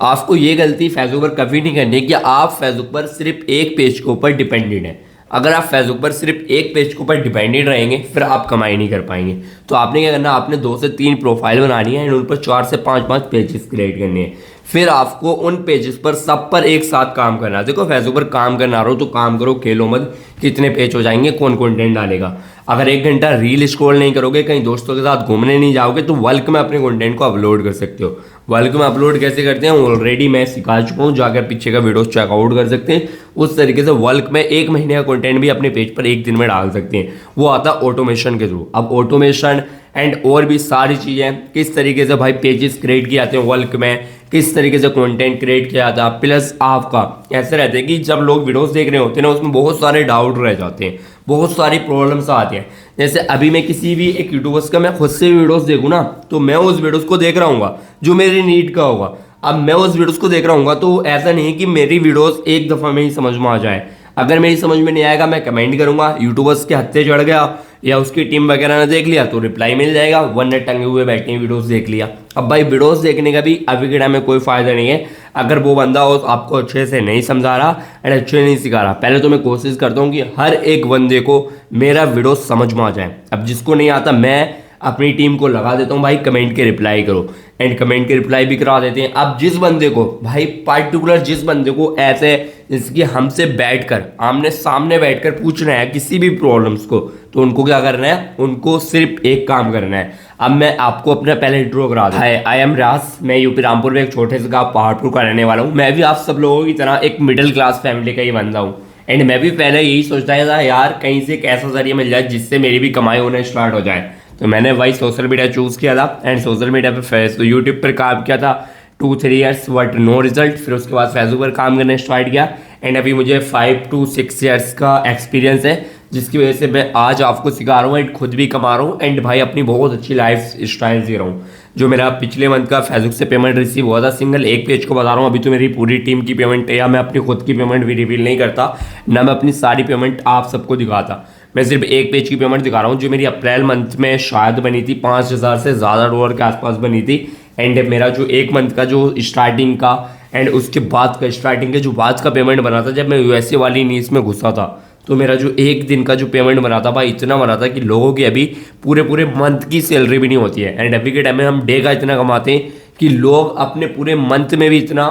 आपको ये गलती फेसबुक पर कभी नहीं करनी कि आप फेसबुक पर सिर्फ एक पेज के ऊपर डिपेंडेंट है। अगर आप फेसबुक पर सिर्फ एक पेज के ऊपर डिपेंडेंट रहेंगे, फिर आप कमाई नहीं कर पाएंगे। तो आपने क्या करना, आपने 2 से 3 प्रोफाइल बनानी है एंड उन पर 4 से 5 पेजेस क्रिएट करने हैं। फिर आपको उन पेजेस पर सब पर एक साथ काम करना है। देखो, फेसबुक पर काम करना रहो तो काम करो, खेलो मत कितने पेज हो जाएंगे, कौन कंटेंट डालेगा। अगर 1 घंटा रील स्क्रॉल नहीं करोगे, कहीं दोस्तों के साथ घूमने नहीं जाओगे, तो बल्क में अपने कंटेंट को अपलोड कर सकते हो। बल्क में अपलोड कैसे करते हैं ऑलरेडी मैं सिखा चुका हूँ, जाकर पीछे का वीडियोस चेकआउट कर सकते हैं। उस तरीके से बल्क में 1 महीने का कंटेंट भी अपने पेज पर 1 दिन में डाल सकते हैं। वो आता है ऑटोमेशन के थ्रू। अब ऑटोमेशन एंड और भी सारी चीज़ें किस तरीके से भाई पेजेस क्रिएट किए जाते हैं बल्क में, किस तरीके से कंटेंट क्रिएट किया था। प्लस आपका ऐसे रहता है कि जब लोग वीडियोस देख रहे होते हैं ना, उसमें बहुत सारे डाउट रह जाते हैं, बहुत सारी प्रॉब्लम्स आती हैं। जैसे अभी मैं किसी भी एक यूट्यूबर्स का मैं खुद से वीडियोस देखूँ ना, तो मैं उस वीडियोस को देख रहा हूँ जो मेरी नीड का होगा। अब मैं उस वीडियोस को देख रहा हूँ तो ऐसा नहीं कि मेरी वीडियोस एक दफ़ा में ही समझ में आ जाए। अगर मेरी समझ में नहीं आएगा मैं कमेंट करूंगा, यूट्यूबर्स के हत्थे चढ़ गया या उसकी टीम वगैरह ने देख लिया तो रिप्लाई मिल जाएगा, वरना टंगे हुए बैठे हैं वीडियोस देख लिया। अब भाई वीडियोस देखने का भी अभी के टाइम में कोई फायदा नहीं है अगर वो बंदा आपको अच्छे से नहीं समझा रहा एंड अच्छे नहीं सिखा रहा। पहले तो मैं कोशिश करता हूँ कि हर एक बंदे को मेरा वीडियो समझ में आ जाए। अब जिसको नहीं आता मैं अपनी टीम को लगा देता हूँ भाई कमेंट के रिप्लाई करो, एंड कमेंट के रिप्लाई भी करा देते हैं। अब जिस बंदे को भाई पार्टिकुलर जिस बंदे को ऐसे इसकी हमसे बैठकर आमने सामने बैठकर पूछना है किसी भी प्रॉब्लम्स को, तो उनको क्या करना है, उनको सिर्फ एक काम करना है। अब मैं आपको अपना पहले इंट्रो करा दूं। आई एम रास, मैं यूपी रामपुर में एक छोटे से गाँव पहाड़पुर का रहने वाला हूँ। मैं भी आप सब लोगों की तरह एक मिडिल क्लास फैमिली का ही बंदा हूँ, एंड मैं भी पहले यही सोचता था यार कहीं से एक ऐसा जरिया मिल जाए जिससे मेरी भी कमाई होना स्टार्ट हो जाए। तो मैंने वही सोशल मीडिया चूज़ किया था एंड सोशल मीडिया पे फेस तो यूट्यूब पर काम किया था 2-3 ईयर्स बट नो रिजल्ट। फिर उसके बाद फेसबुक पर काम करना स्टार्ट किया एंड अभी मुझे 5 to 6 ईयर्स का एक्सपीरियंस है, जिसकी वजह से मैं आज आपको सिखा रहा हूँ एंड खुद भी कमा रहा हूँ एंड भाई अपनी बहुत अच्छी लाइफ स्टाइल जी रहा हूँ। जो मेरा पिछले मंथ का फेसबुक से पेमेंट रिसीव हुआ था, सिंगल एक पेज को बता रहा हूँ, अभी तो मेरी पूरी टीम की पेमेंट है या मैं अपनी खुद की पेमेंट भी रिवील नहीं करता ना, मैं अपनी सारी पेमेंट आप सबको दिखाता। मैं सिर्फ एक पेज की पेमेंट दिखा रहा हूँ जो मेरी अप्रैल मंथ में शायद बनी थी, $5,000 से ज़्यादा डॉलर के आसपास बनी थी। एंड मेरा जो एक मंथ का जो स्टार्टिंग का एंड उसके बाद का स्टार्टिंग के जो बाद का पेमेंट बना था जब मैं यूएसए वाली नीस में घुसा था, तो मेरा जो एक दिन का जो पेमेंट बना था भाई इतना बना था कि लोगों की अभी पूरे पूरे मंथ की सैलरी भी नहीं होती है। एंड अभी के टाइम में हम डे का इतना कमाते हैं कि लोग अपने पूरे मंथ में भी इतना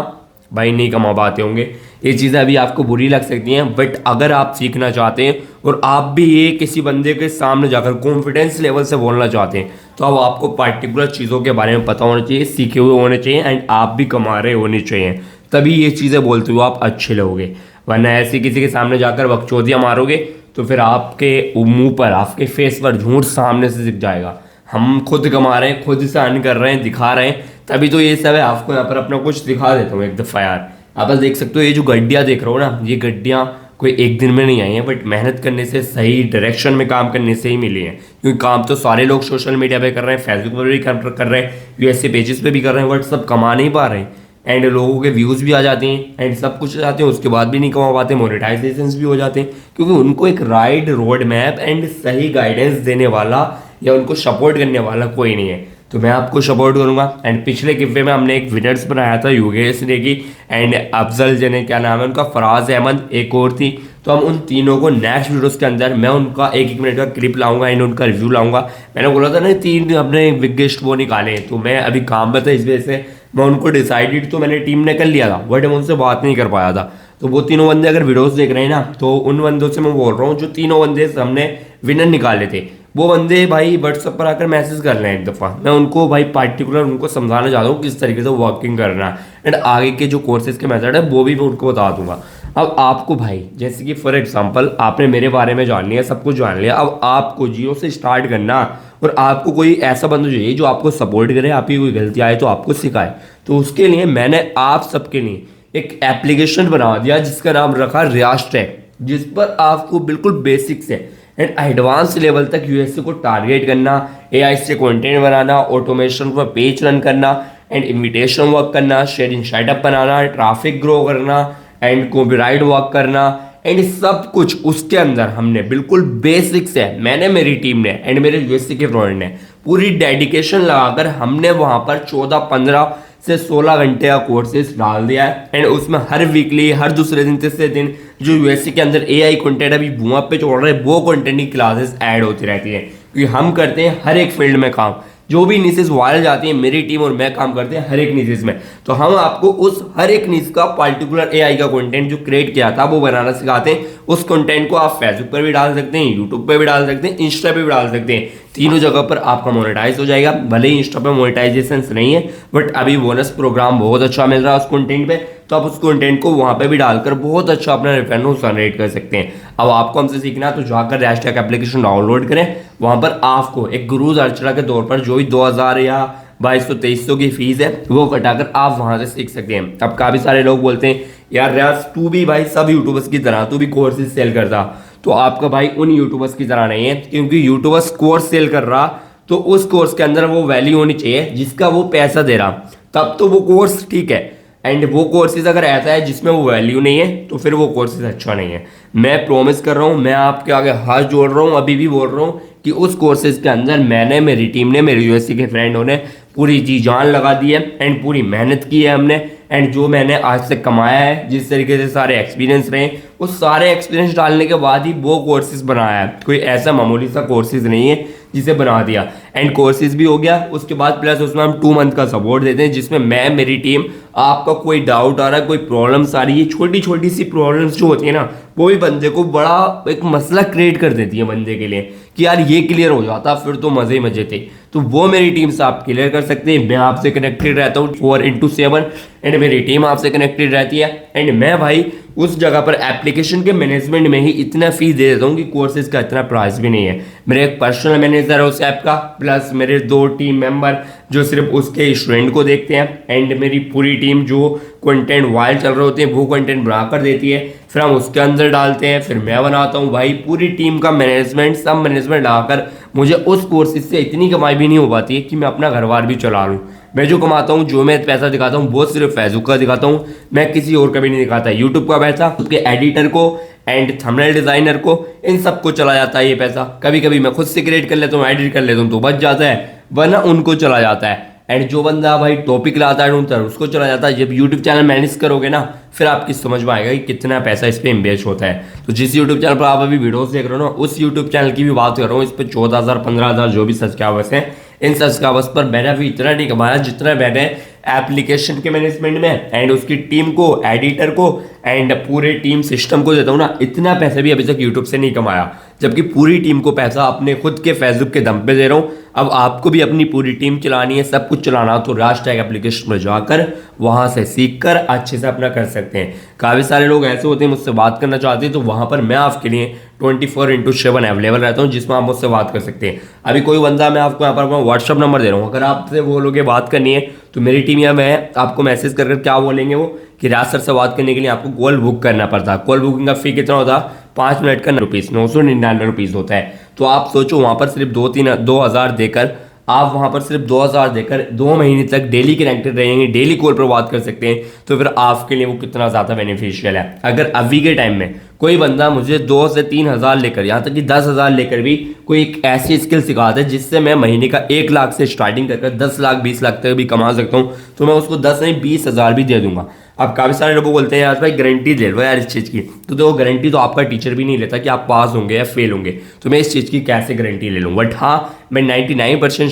भाई नहीं कमा पाते होंगे। ये चीज़ें अभी आपको बुरी लग सकती हैं, बट अगर आप सीखना चाहते हैं और आप भी ये किसी बंदे के सामने जाकर कॉन्फिडेंस लेवल से बोलना चाहते हैं, तो अब आपको पार्टिकुलर चीज़ों के बारे में पता होना चाहिए, सीखे हुए होने चाहिए एंड आप भी कमा रहे होने चाहिए, तभी ये चीज़ें बोलते हुए आप अच्छे लोगे। वरना ऐसे किसी के सामने जाकर बकचोदियाँ मारोगे तो फिर आपके मुंह पर आपके फेस पर झूठ सामने से दिख जाएगा। हम खुद कमा रहे हैं, खुद से अर्न कर रहे हैं, दिखा रहे हैं, तभी तो ये सब है। आपको यहाँ पर अपना कुछ दिखा देता हूँ एक दफ़ा यार। आप बस देख सकते हो ये जो गड्डियाँ देख रहे हो ना, ये गड्डियाँ कोई एक दिन में नहीं आई हैं, बट मेहनत करने से, सही डायरेक्शन में काम करने से ही मिली हैं। क्योंकि काम तो सारे लोग सोशल मीडिया पे कर रहे हैं, फेसबुक पर भी कर रहे हैं, यूएसए पेजेस पे भी कर रहे हैं, बट सब कमा नहीं पा रहे हैं। एंड लोगों के व्यूज़ भी आ जाते हैं एंड सब कुछ आ जाते हैं, उसके बाद भी नहीं कमा पाते, मोनेटाइजेशन भी हो जाते हैं, क्योंकि उनको एक राइट रोड मैप एंड सही गाइडेंस देने वाला या उनको सपोर्ट करने वाला कोई नहीं है। तो मैं आपको सपोर्ट करूंगा। एंड पिछले गिफ्ट में हमने एक विनर्स बनाया था, योगेश नेगी एंड अफजल जने, क्या नाम है उनका, फराज अहमद, एक और थी। तो हम उन तीनों को नेक्स्ट वीडियोस के अंदर मैं उनका 1-1 मिनट का क्लिप लाऊंगा एंड उनका रिव्यू लाऊंगा। मैंने बोला था ना 3 अपने बिगेस्ट वो निकाले, तो मैं अभी काम में था, इस वजह से मैं उनको डिसाइडेड तो मैंने टीम ने कर लिया था, बट मैं उनसे बात नहीं कर पाया था। तो वो तीनों बंदे अगर वीडियोस देख रहे हैं ना, तो उन बंदों से मैं बोल रहा हूँ जो तीनों बंदे हमने विनर निकाले थे, वो बंदे भाई व्हाट्सएप पर आकर मैसेज कर रहे हैं एक दफ़ा। मैं उनको भाई पार्टिकुलर उनको समझाना चाहता हूँ किस तरीके से वर्किंग करना है एंड आगे के जो कोर्सेज के मेथड है वो भी मैं उनको बता दूंगा। अब आपको भाई जैसे कि फॉर एग्जांपल आपने मेरे बारे में जान लिया, सब कुछ जान लिया, अब आपको जीरो से स्टार्ट करना और आपको कोई ऐसा बंदा चाहिए जो आपको सपोर्ट करे, आपकी कोई गलती आए तो आपको सिखाए। तो उसके लिए मैंने आप सबके लिए एक एप्लीकेशन बना दिया जिसका नाम रखा रियाज टेक, जिस पर आपको बिल्कुल बेसिक से एंड एडवांस लेवल तक यूएसए को टारगेट करना, एआई से कंटेंट बनाना, ऑटोमेशन पर पेज रन करना एंड इन्विटेशन वर्क करना, शेयरिंग सेटअप बनाना, ट्रैफिक ग्रो करना एंड कॉपीराइट वर्क करना एंड सब कुछ उसके अंदर हमने बिल्कुल बेसिक से, मैंने, मेरी टीम ने एंड मेरे यूएसए के फ्रेंड ने पूरी डेडिकेशन लगाकर हमने वहाँ पर 14-15 से 16 घंटे का कोर्सेज डाल दिया है। एंड उसमें हर वीकली, हर दूसरे दिन, तीसरे दिन जो यूएसए के अंदर एआई कंटेंट अभी बुआ पे चल रहे हैं, वो कंटेंट की क्लासेस ऐड होती रहती है, क्योंकि हम करते हैं हर एक फील्ड में काम। जो भी नीसेस वायरल जाती है, मेरी टीम और मैं काम करते हैं हर एक नीसेस में। तो हम आपको उस हर एक नीस का पार्टिकुलर एआई का कंटेंट जो क्रिएट किया था वो बनाना सिखाते हैं। उस कंटेंट को आप फेसबुक पर भी डाल सकते हैं, यूट्यूब पर भी डाल सकते हैं, इंस्टा पे भी डाल सकते हैं, तीनों जगह पर आपका मोनेटाइज हो जाएगा। भले ही इंस्टा पे मोनेटाइजेशन नहीं है, बट अभी बोनस प्रोग्राम बहुत अच्छा मिल रहा है उस कंटेंट पे, तो आप उस कंटेंट को वहां पे भी डालकर बहुत अच्छा अपना रेवेन्यू जनरेट कर सकते हैं। अब आपको हमसे सीखना है तो जाकर रियाज टेक एप्लीकेशन डाउनलोड करें, वहां पर आपको एक गुरु अर्चना के तौर पर जो भी 2000 या 2200-2300 की फीस है, वो कटाकर आप वहां से सीख सकते हैं। अब काफी सारे लोग बोलते हैं यार रियाज तू भी भाई सब यूट्यूबर्स की तरह तू भी कोर्सेज सेल करता, तो आपका भाई उन यूट्यूबर्स की तरह नहीं है, क्योंकि यूट्यूबर्स कोर्स सेल कर रहा तो उस कोर्स के अंदर वो वैल्यू होनी चाहिए जिसका वो पैसा दे रहा, तब तो वो कोर्स ठीक है। एंड वो कोर्सेज अगर ऐसा है जिसमें वो वैल्यू नहीं है तो फिर वो कोर्सेज अच्छा नहीं है। मैं प्रॉमिस कर रहा हूँ, मैं आपके आगे हाथ जोड़ रहा हूँ, अभी भी बोल रहा हूँ कि उस कोर्सेज के अंदर मैंने, मेरी टीम ने, मेरे यूएससी के फ्रेंडों ने पूरी जी जान लगा दी है एंड पूरी मेहनत की है हमने। एंड जो मैंने आज तक कमाया है, जिस तरीके से सारे एक्सपीरियंस रहे, वो सारे एक्सपीरियंस डालने के बाद ही वो कोर्सेज बनाया है। कोई ऐसा मामूली सा कोर्सेज नहीं है जिसे बना दिया। एंड कोर्सेज भी हो गया, उसके बाद प्लस उसमें हम 2 मंथ का सपोर्ट देते हैं, जिसमें मैं, मेरी टीम, आपका कोई डाउट आ रहा है, कोई प्रॉब्लम्स आ रही है, छोटी छोटी सी प्रॉब्लम्स जो होती है ना, वो भी बंदे को बड़ा एक मसला क्रिएट कर देती है बंदे के लिए कि यार ये क्लियर हो जाता फिर तो मजे ही मजे थे। तो वो मेरी टीम से आप क्लियर कर सकते हैं। मैं आपसे कनेक्टेड रहता हूँ 4x7 एंड मेरी टीम आपसे कनेक्टेड रहती है। एंड मैं भाई उस जगह पर एप्लीकेशन के मैनेजमेंट में ही इतना फीस दे देता हूँ कि कोर्सेज का इतना प्राइस भी नहीं है। मेरे एक पर्सनल मैनेजर है उस ऐप का, प्लस मेरे 2 टीम मेंबर जो सिर्फ उसके स्टूडेंट को देखते हैं, एंड मेरी पूरी टीम जो कंटेंट वायरल चल रहे होते हैं वो कंटेंट बना कर देती है, फिर हम उसके अंदर डालते हैं, फिर मैं बनाता हूँ। भाई पूरी टीम का मैनेजमेंट, सब मैनेजमेंट लाकर मुझे उस कोर्सेज से इतनी कमाई भी नहीं हो पाती है कि मैं अपना घर बार भी चला लूँ। मैं जो कमाता हूँ, जो मैं पैसा दिखाता हूँ, वो सिर्फ फेसबुक का दिखाता हूँ, मैं किसी और का भी नहीं दिखाता। यूट्यूब का पैसा उसके एडिटर को एंड थंबनेल डिजाइनर को, इन सबको चला जाता है ये पैसा। कभी कभी मैं खुद से क्रिएट कर लेता हूँ, एडिट कर लेता हूँ तो बच जाता है, वरना उनको चला जाता है। एंड जो बंदा भाई टॉपिक लाता है ढूंढता है उसको चला जाता है। जब यूट्यूब चैनल मैनेज करोगे ना, फिर आपकी समझ में आएगा कि कितना पैसा इस पर इन्वेस्ट होता है। तो जिस यूट्यूब चैनल पर आप अभी वीडियोस देख रहे हो ना, उस यूट्यूब चैनल की भी बात कर रहा हूँ। इस पर 14,000 15,000 जो भी सब्सक्राइबर्स हैं, इन सब्सक्राइबर्स पर मैंने अभी इतना नहीं कमाया जितना मैंने एप्लीकेशन के मैनेजमेंट में एंड उसकी टीम को, एडिटर को एंड पूरे टीम सिस्टम को देता हूँ ना, इतना पैसा भी अभी तक यूट्यूब से नहीं कमाया। जबकि पूरी टीम को पैसा अपने खुद के फेसबुक के दम पे दे रहा हूँ। अब आपको भी अपनी पूरी टीम चलानी है, सब कुछ चलाना, तो राजटैग एप्लीकेशन में जाकर वहां से सीख कर अच्छे से अपना कर सकते हैं। काफ़ी सारे लोग ऐसे होते हैं मुझसे बात करना चाहते हैं, तो वहां पर मैं आपके लिए 24x7 अवेलेबल रहता हूँ, जिसमें आप मुझसे बात कर सकते हैं। अभी कोई बंदा, मैं आपको यहाँ पर अपना व्हाट्सअप नंबर दे रहा हूँ, अगर आपसे वो लोग बात करनी है तो मेरी टीम या मैं आपको मैसेज कर क्या बोलेंगे वो कि राज सर से बात करने के लिए आपको कॉल बुक करना पड़ता है। कॉल बुकिंग का फी कितना होता है? 5 मिनट का ₹999 होता है। तो आप सोचो वहाँ पर सिर्फ 2,000 देकर, आप वहाँ पर सिर्फ 2,000 देकर 2 महीने तक डेली कनेक्टेड रहेंगे, डेली कॉल पर बात कर सकते हैं, तो फिर आपके लिए वो कितना ज़्यादा बेनिफिशियल है। अगर अभी के टाइम में कोई बंदा मुझे 2 से 3 हज़ार लेकर, यहाँ तक कि 10,000 लेकर भी कोई एक ऐसी स्किल सिखाता है जिससे मैं महीने का 1 लाख से स्टार्टिंग कर 10 लाख 20 लाख तक भी कमा सकता हूँ, तो मैं उसको 10 नहीं 20,000 भी दे दूंगा। अब काफ़ी सारे लोग बोलते हैं यार भाई गारंटी ले लो यार इस चीज़ की, तो देखो गारंटी तो आपका टीचर भी नहीं लेता कि आप पास होंगे या फेल होंगे, तो मैं इस चीज़ की कैसे गारंटी ले लूँ। बट हाँ, मैं 99%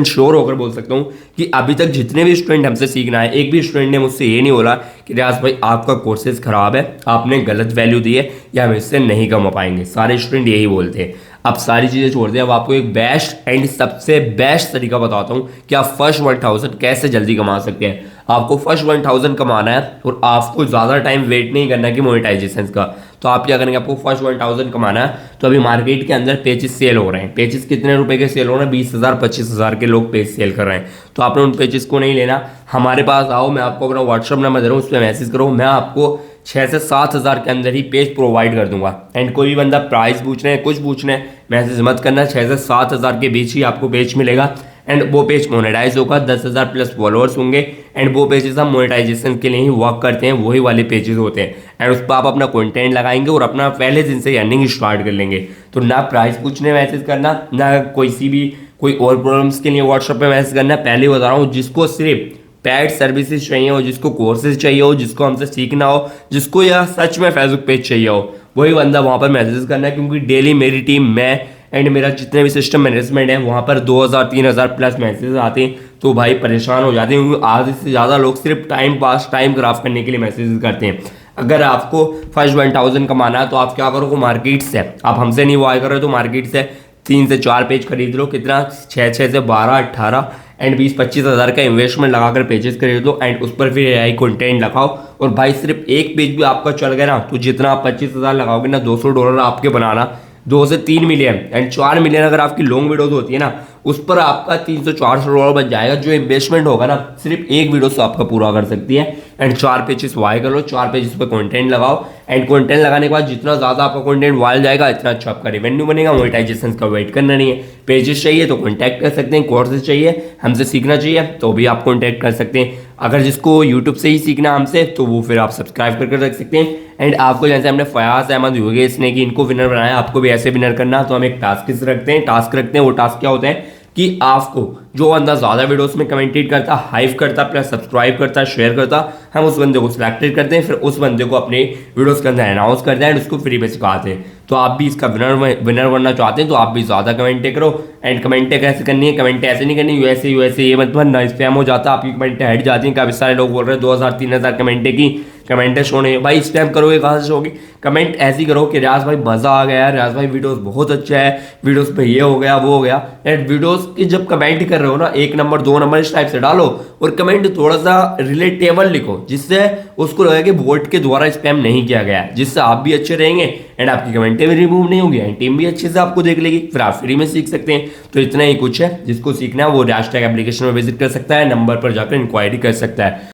श्योर होकर बोल सकता हूँ कि अभी तक जितने भी स्टूडेंट हमसे सीखना है, एक भी स्टूडेंट ने मुझसे ये नहीं बोला कि रियाज भाई आपका कोर्सेज खराब है, आपने गलत वैल्यू दी है या हम इससे नहीं कमा पाएंगे। सारे स्टूडेंट यही बोलते हैं। अब सारी चीज़ें छोड़ दें, अब आपको एक बेस्ट एंड सबसे बेस्ट तरीका बताता हूँ कि आप फर्स्ट 1000 कैसे जल्दी कमा सकते हैं। आपको फर्स्ट 1000 कमाना है और आपको ज़्यादा टाइम वेट नहीं करना कि मोनेटाइजेशन का। तो आप क्या करेंगे, आपको फर्स्ट 1000 कमाना है, तो अभी मार्केट के अंदर पेजेस सेल हो रहे हैं। पेजेस कितने रुपए के सेल हो रहे हैं? 20,000 25,000 के लोग पेज सेल कर रहे हैं। तो आपने उन पेजेस को नहीं लेना, हमारे पास आओ, मैं आपको अपना व्हाट्सअप नंबर दे रहा हूँ, उस पर मैसेज करो, मैं आपको 6 से 7 हज़ार के अंदर ही पेज प्रोवाइड कर दूंगा। एंड कोई भी बंदा प्राइस पूछ रहे हैं, कुछ पूछ रहे हैं, मैसेज मत करना, 6 से 7 हज़ार के बीच ही आपको पेज मिलेगा। एंड वो पेज मोनेटाइज होगा, 10,000 प्लस फॉलोअर्स होंगे। एंड वो पेजेस हम मोनेटाइजेशन के लिए ही वर्क करते हैं, वही वाले पेजेस होते हैं। एंड उस पर आप अपना कंटेंट लगाएंगे और अपना पहले दिन से अर्निंग स्टार्ट कर लेंगे। तो ना प्राइस पूछने मैसेज करना, ना कोई और प्रॉब्लम्स के लिए व्हाट्सएप पे मैसेज करना। पहले बता रहा हूँ, जिसको सिर्फ पेड सर्विसेज चाहिए हो, जिसको कोर्सेज चाहिए हो, जिसको हमसे सीखना हो, जिसको या सच में फेसबुक पेज चाहिए हो, वही बंदा वहाँ पर मैसेज करना है। क्योंकि डेली मेरी टीम, मैं एंड मेरा जितने भी सिस्टम मैनेजमेंट है, वहाँ पर 2,000 3,000 प्लस मैसेज आते हैं। तो भाई परेशान हो जाते हैं, क्योंकि आधे से ज़्यादा लोग सिर्फ टाइम पास, टाइम क्राफ्ट करने के लिए मैसेज करते हैं। अगर आपको फर्स्ट 1000 कमाना है तो आप क्या करो, मार्केट से, आप हमसे नहीं वाई कर रहे हो तो मार्केट से 3 से 4 पेज खरीद लो। कितना? 6 से 12 18 एंड 20-25 हज़ार का इन्वेस्टमेंट लगाकर पेजेस खरीद दो। एंड उस पर फिर एआई कंटेंट लगाओ। और भाई सिर्फ एक पेज भी आपका चल गया ना, तो जितना आप 25,000 लगाओगे ना, $200 आपके बनाना, 2 से 3 मिलियन एंड 4 मिलियन अगर आपकी लॉन्ग वीडियोस होती है ना, उस पर आपका 300-400 डॉलर बच जाएगा। जो इन्वेस्टमेंट होगा ना सिर्फ एक वीडियो से आपका पूरा कर सकती है। एंड 4 पेजेस वायर करो, 4 पेजेस पे कंटेंट लगाओ। एंड कंटेंट लगाने के बाद जितना ज्यादा आपका कंटेंट वायर जाएगा इतना अच्छा आपका रेवेन्यू बनेगा। मोनेटाइजेशन का वेट करना नहीं है। पेजेस चाहिए तो कॉन्टैक्ट कर सकते हैं, कोर्सेज चाहिए हमसे सीखना चाहिए तो भी आप कॉन्टैक्ट कर सकते हैं। अगर जिसको यूट्यूब से ही सीखना हमसे तो वो फिर आप सब्सक्राइब करके रख सकते हैं। एंड आपको जैसे हमने फयाज अहमद योगेश ने कि इनको विनर बनाया, आपको भी ऐसे विनर करना, तो हम एक टास्क रखते हैं। वो टास्क क्या होता है कि आपको जो बंदा ज्यादा वीडियोस में कमेंटेट करता, हाइप करता, प्लस सब्सक्राइब करता, शेयर करता, हम उस बंदे को सिलेक्टेड करते हैं। फिर उस बंदे को अपने वीडियोस के अंदर अनाउंस करते हैं और उसको फ्री में सिखाते हैं। तो आप भी इसका विनर बनना चाहते हैं तो आप भी ज्यादा कमेंटें करो। एंड कमेंटें कैसे करनी है, कमेंटें ऐसे नहीं करनी यूएसए ये मत बनना, स्पैम हो जाता, आपकी कमेंटें हट जाती हैं। काफी सारे लोग बोल रहे हैं 2000-3000 कमेंटें की, कमेंटें शो नहीं भाई। स्पैम करोगे कहाँ से शो होगी? कमेंट ऐसी करो कि रियाज भाई मजा आ गया, रियाज भाई वीडियोस बहुत अच्छा है, वीडियोस पे ये हो गया वो हो गया। एंड वीडियोस की जब कमेंट कर रहे हो ना 1 नंबर 2 नंबर इस टाइप से डालो और कमेंट थोड़ा सा रिलेटेबल लिखो, जिससे उसको लगे कि वोट के द्वारा स्पैम नहीं किया गया, जिससे आप भी अच्छे रहेंगे एंड आपकी कमेंटें भी रिमूव नहीं होंगी एंड टीम भी अच्छे से आपको देख लेगी। फिर आप फ्री में सीख सकते हैं। तो इतना ही कुछ है, जिसको सीखना है वो रैशटैग एप्लीकेशन में विजिट कर सकता है, नंबर पर जाकर इंक्वायरी कर सकता है।